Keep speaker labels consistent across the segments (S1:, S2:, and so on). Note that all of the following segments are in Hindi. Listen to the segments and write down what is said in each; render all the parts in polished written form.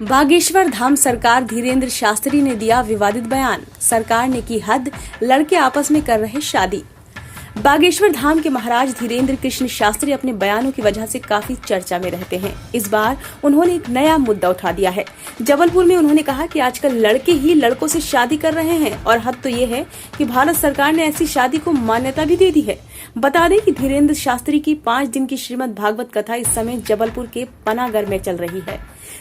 S1: बागेश्वर धाम सरकार धीरेन्द्र शास्त्री ने दिया विवादित बयान। सरकार ने की हद, लड़के आपस में कर रहे शादी। बागेश्वर धाम के महाराज धीरेन्द्र कृष्ण शास्त्री अपने बयानों की वजह से काफी चर्चा में रहते हैं। इस बार उन्होंने एक नया मुद्दा उठा दिया है। जबलपुर में उन्होंने कहा कि आजकल लड़के ही लड़कों से शादी कर रहे हैं और हद तो ये है कि भारत सरकार ने ऐसी शादी को मान्यता भी दे दी है। बता दें कि धीरेन्द्र शास्त्री की 5 दिन की श्रीमद् भागवत कथा इस समय जबलपुर के पनागर में चल रही है।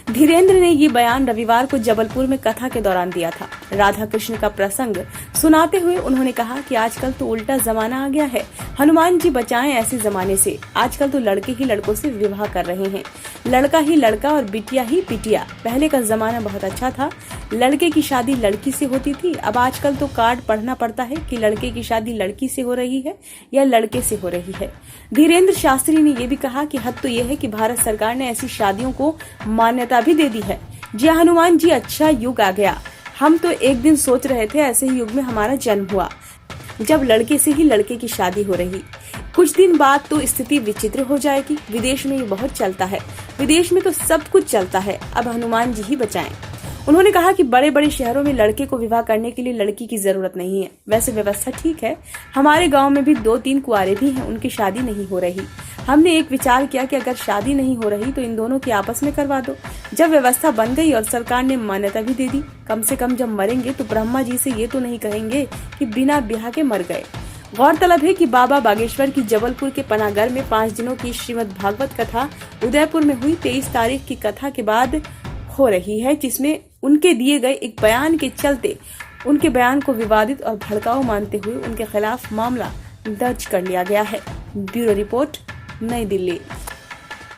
S1: धीरेन्द्र ने ये बयान रविवार को जबलपुर में कथा के दौरान दिया था। राधा कृष्ण का प्रसंग सुनाते हुए उन्होंने कहा कि आजकल तो उल्टा जमाना आ गया है, हनुमान जी बचाएं ऐसे जमाने से। आजकल तो लड़के ही लड़कों से विवाह कर रहे हैं, लड़का ही लड़का और बिटिया ही बिटिया। पहले का जमाना बहुत अच्छा था, लड़के की शादी लड़की से होती थी। अब आजकल तो कार्ड पढ़ना पड़ता है कि लड़के की शादी लड़की से हो रही है या लड़के से हो रही है। धीरेन्द्र शास्त्री ने यह भी कहा कि हद तो यह है कि भारत सरकार ने ऐसी शादियों को मान्यता भी दे दी है। जी हनुमान जी, अच्छा युग आ गया। हम तो एक दिन सोच रहे थे ऐसे ही युग में हमारा जन्म हुआ, जब लड़के से ही लड़के की शादी हो रही। कुछ दिन बाद तो स्थिति विचित्र हो जाएगी। विदेश में ये बहुत चलता है, विदेश में तो सब कुछ चलता है। अब हनुमान जी ही बचाएं। उन्होंने कहा कि बड़े बड़े शहरों में लड़के को विवाह करने के लिए लड़की की जरूरत नहीं है। वैसे व्यवस्था ठीक है, हमारे गांव में भी 2-3 कुंवारे भी हैं, उनकी शादी नहीं हो रही। हमने एक विचार किया कि अगर शादी नहीं हो रही तो इन दोनों की आपस में करवा दो। जब व्यवस्था बन गई और सरकार ने मान्यता भी दे दी, कम से कम जब मरेंगे तो ब्रह्मा जी से ये तो नहीं कहेंगे कि बिना ब्याह के मर गए। गौरतलब है कि बाबा बागेश्वर की जबलपुर के पनागर में 5 दिनों की श्रीमद् भागवत कथा उदयपुर में हुई 23 तारीख की कथा के बाद हो रही है, जिसमें उनके दिए गए एक बयान के चलते उनके बयान को विवादित और भड़काऊ मानते हुए उनके खिलाफ मामला दर्ज कर लिया गया है। ब्यूरो रिपोर्ट, नई दिल्ली।